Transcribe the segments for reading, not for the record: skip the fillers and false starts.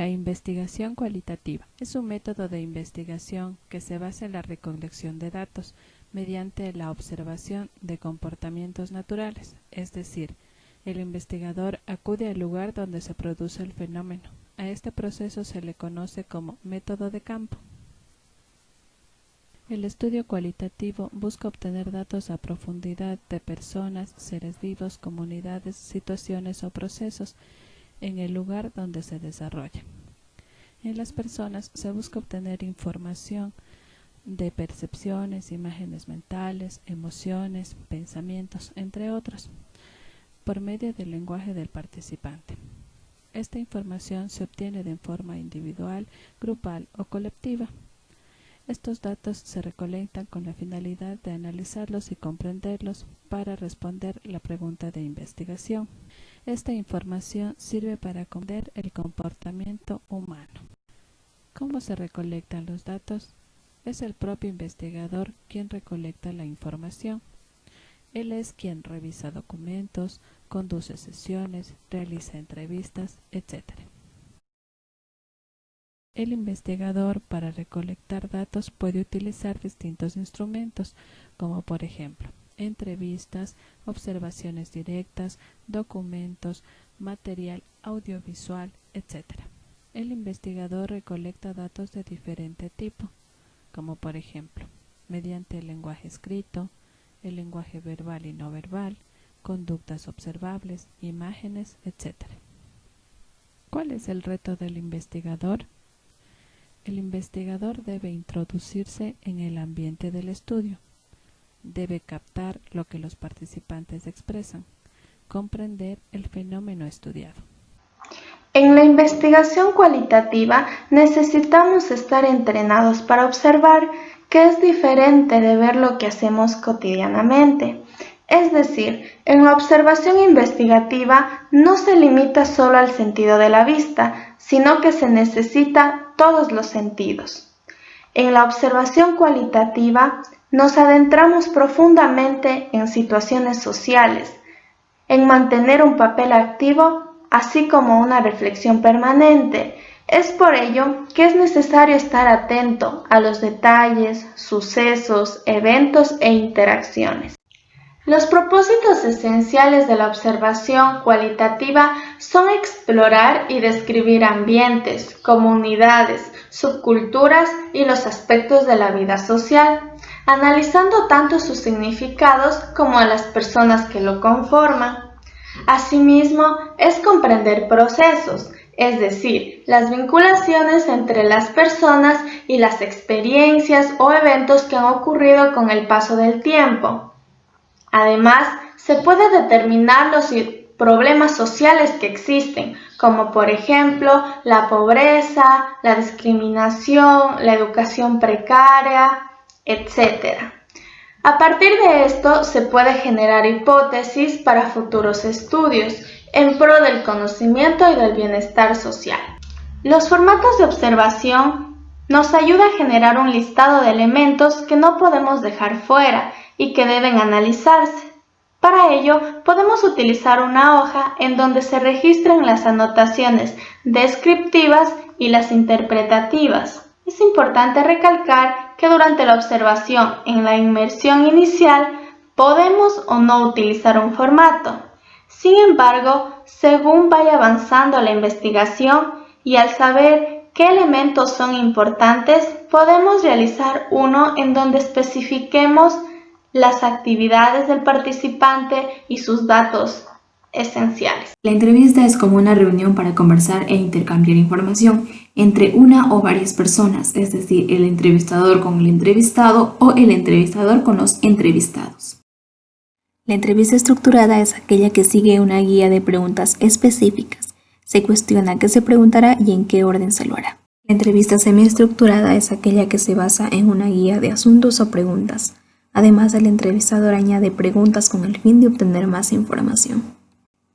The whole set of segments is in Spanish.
La investigación cualitativa es un método de investigación que se basa en la recolección de datos mediante la observación de comportamientos naturales, es decir, el investigador acude al lugar donde se produce el fenómeno. A este proceso se le conoce como método de campo. El estudio cualitativo busca obtener datos a profundidad de personas, seres vivos, comunidades, situaciones o procesos en el lugar donde se desarrolla. En las personas se busca obtener información de percepciones, imágenes mentales, emociones, pensamientos, entre otros, por medio del lenguaje del participante. Esta información se obtiene de forma individual, grupal o colectiva. Estos datos se recolectan con la finalidad de analizarlos y comprenderlos para responder la pregunta de investigación. Esta información sirve para comprender el comportamiento humano. ¿Cómo se recolectan los datos? Es el propio investigador quien recolecta la información. Él es quien revisa documentos, conduce sesiones, realiza entrevistas, etc. El investigador para recolectar datos puede utilizar distintos instrumentos, como por ejemplo, entrevistas, observaciones directas, documentos, material audiovisual, etc. El investigador recolecta datos de diferente tipo, como por ejemplo, mediante el lenguaje escrito, el lenguaje verbal y no verbal, conductas observables, imágenes, etc. ¿Cuál es el reto del investigador? El investigador debe introducirse en el ambiente del estudio, debe captar lo que los participantes expresan, comprender el fenómeno estudiado. En la investigación cualitativa necesitamos estar entrenados para observar que es diferente de ver lo que hacemos cotidianamente. Es decir, en la observación investigativa no se limita solo al sentido de la vista, sino que se necesita todos los sentidos. En la observación cualitativa nos adentramos profundamente en situaciones sociales, en mantener un papel activo, así como una reflexión permanente. Es por ello que es necesario estar atento a los detalles, sucesos, eventos e interacciones. Los propósitos esenciales de la observación cualitativa son explorar y describir ambientes, comunidades, subculturas y los aspectos de la vida social, analizando tanto sus significados como a las personas que lo conforman. Asimismo, es comprender procesos, es decir, las vinculaciones entre las personas y las experiencias o eventos que han ocurrido con el paso del tiempo. Además, se puede determinar los problemas sociales que existen, como por ejemplo la pobreza, la discriminación, la educación precaria, etc. A partir de esto se puede generar hipótesis para futuros estudios en pro del conocimiento y del bienestar social. Los formatos de observación nos ayudan a generar un listado de elementos que no podemos dejar fuera y que deben analizarse. Para ello, podemos utilizar una hoja en donde se registren las anotaciones descriptivas y las interpretativas. Es importante recalcar que durante la observación en la inmersión inicial podemos o no utilizar un formato. Sin embargo, según vaya avanzando la investigación y al saber qué elementos son importantes, podemos realizar uno en donde especifiquemos las actividades del participante y sus datos esenciales. La entrevista es como una reunión para conversar e intercambiar información entre una o varias personas, es decir, el entrevistador con el entrevistado o el entrevistador con los entrevistados. La entrevista estructurada es aquella que sigue una guía de preguntas específicas. Se cuestiona qué se preguntará y en qué orden se lo hará. La entrevista semiestructurada es aquella que se basa en una guía de asuntos o preguntas. Además, el entrevistador añade preguntas con el fin de obtener más información.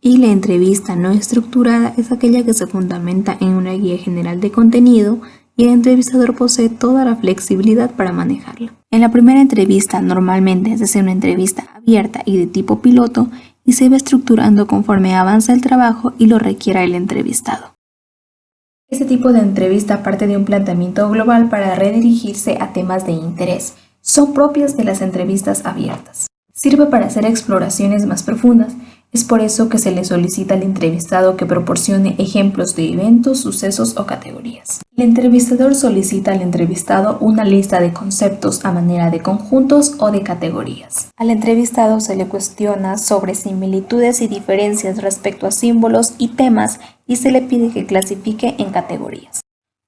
Y la entrevista no estructurada es aquella que se fundamenta en una guía general de contenido y el entrevistador posee toda la flexibilidad para manejarla. En la primera entrevista, normalmente se hace una entrevista abierta y de tipo piloto y se va estructurando conforme avanza el trabajo y lo requiera el entrevistado. Este tipo de entrevista parte de un planteamiento global para redirigirse a temas de interés. Son propias de las entrevistas abiertas. Sirve para hacer exploraciones más profundas. Es por eso que se le solicita al entrevistado que proporcione ejemplos de eventos, sucesos o categorías. El entrevistador solicita al entrevistado una lista de conceptos a manera de conjuntos o de categorías. Al entrevistado se le cuestiona sobre similitudes y diferencias respecto a símbolos y temas y se le pide que clasifique en categorías.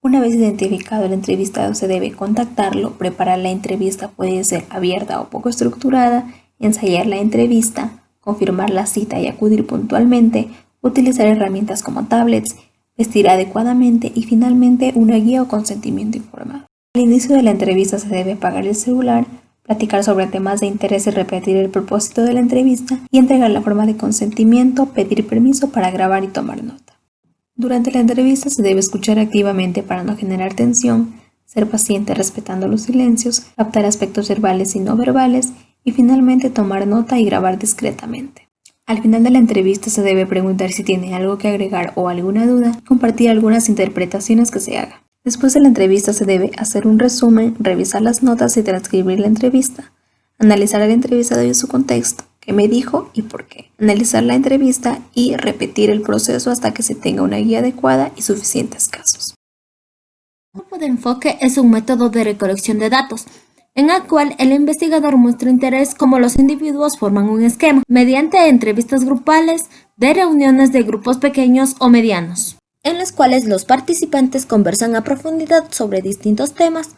Una vez identificado el entrevistado se debe contactarlo, preparar la entrevista puede ser abierta o poco estructurada, ensayar la entrevista, confirmar la cita y acudir puntualmente, utilizar herramientas como tablets, vestir adecuadamente y finalmente una guía o consentimiento informado. Al inicio de la entrevista se debe apagar el celular, platicar sobre temas de interés y repetir el propósito de la entrevista y entregar la forma de consentimiento, pedir permiso para grabar y tomar nota. Durante la entrevista se debe escuchar activamente para no generar tensión, ser paciente respetando los silencios, captar aspectos verbales y no verbales y finalmente tomar nota y grabar discretamente. Al final de la entrevista se debe preguntar si tiene algo que agregar o alguna duda, compartir algunas interpretaciones que se hagan. Después de la entrevista se debe hacer un resumen, revisar las notas y transcribir la entrevista, analizar al entrevistado y su contexto, qué me dijo y por qué, analizar la entrevista y repetir el proceso hasta que se tenga una guía adecuada y suficientes casos. El grupo de enfoque es un método de recolección de datos, en el cual el investigador muestra interés cómo los individuos forman un esquema, mediante entrevistas grupales de reuniones de grupos pequeños o medianos, en las cuales los participantes conversan a profundidad sobre distintos temas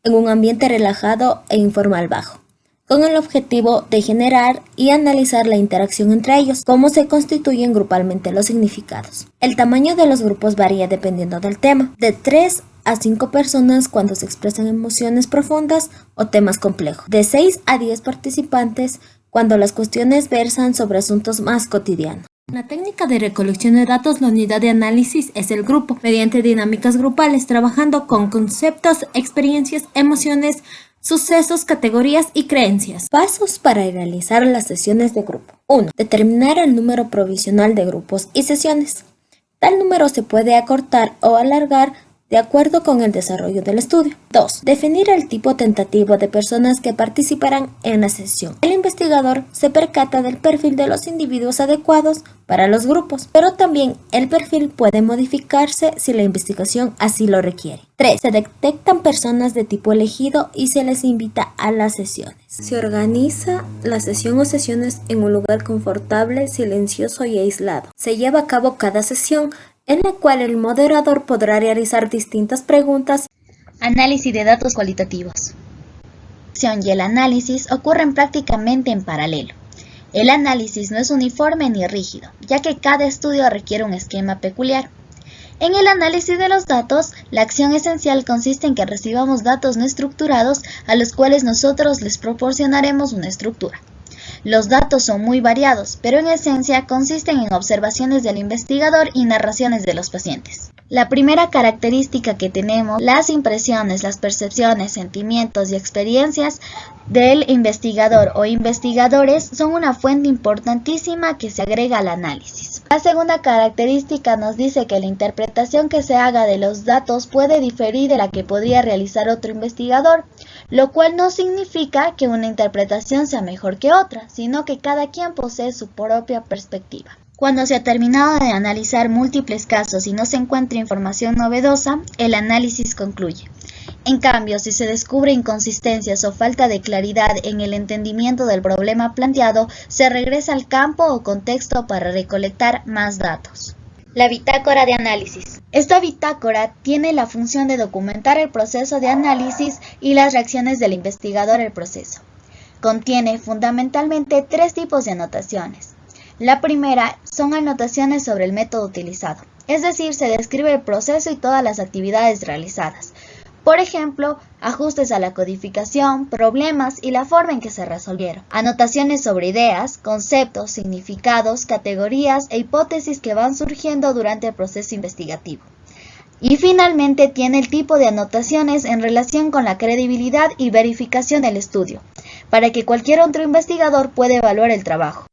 en un ambiente relajado e informal bajo, con el objetivo de generar y analizar la interacción entre ellos, cómo se constituyen grupalmente los significados. El tamaño de los grupos varía dependiendo del tema, de 3 a 5 personas cuando se expresan emociones profundas o temas complejos, de 6 a 10 participantes cuando las cuestiones versan sobre asuntos más cotidianos. En la técnica de recolección de datos, la unidad de análisis es el grupo, mediante dinámicas grupales, trabajando con conceptos, experiencias, emociones, sucesos, categorías y creencias. Pasos para realizar las sesiones de grupo. 1. Determinar el número provisional de grupos y sesiones. Tal número se puede acortar o alargar de acuerdo con el desarrollo del estudio. 2. Definir el tipo tentativo de personas que participarán en la sesión. El investigador se percata del perfil de los individuos adecuados para los grupos, pero también el perfil puede modificarse si la investigación así lo requiere. 3. Se detectan personas de tipo elegido y se les invita a las sesiones. Se organiza la sesión o sesiones en un lugar confortable, silencioso y aislado. Se lleva a cabo cada sesión, en la cual el moderador podrá realizar distintas preguntas. Análisis de datos cualitativos. La y el análisis ocurren prácticamente en paralelo. El análisis no es uniforme ni rígido, ya que cada estudio requiere un esquema peculiar. En el análisis de los datos, la acción esencial consiste en que recibamos datos no estructurados a los cuales nosotros les proporcionaremos una estructura. Los datos son muy variados, pero en esencia consisten en observaciones del investigador y narraciones de los pacientes. La primera característica que tenemos, las impresiones, las percepciones, sentimientos y experiencias del investigador o investigadores son una fuente importantísima que se agrega al análisis. La segunda característica nos dice que la interpretación que se haga de los datos puede diferir de la que podría realizar otro investigador, lo cual no significa que una interpretación sea mejor que otra, sino que cada quien posee su propia perspectiva. Cuando se ha terminado de analizar múltiples casos y no se encuentra información novedosa, el análisis concluye. En cambio, si se descubre inconsistencias o falta de claridad en el entendimiento del problema planteado, se regresa al campo o contexto para recolectar más datos. La bitácora de análisis. Esta bitácora tiene la función de documentar el proceso de análisis y las reacciones del investigador al proceso. Contiene fundamentalmente 3 tipos de anotaciones. La primera son anotaciones sobre el método utilizado, es decir, se describe el proceso y todas las actividades realizadas. Por ejemplo, ajustes a la codificación, problemas y la forma en que se resolvieron. Anotaciones sobre ideas, conceptos, significados, categorías e hipótesis que van surgiendo durante el proceso investigativo. Y finalmente tiene el tipo de anotaciones en relación con la credibilidad y verificación del estudio, para que cualquier otro investigador pueda evaluar el trabajo.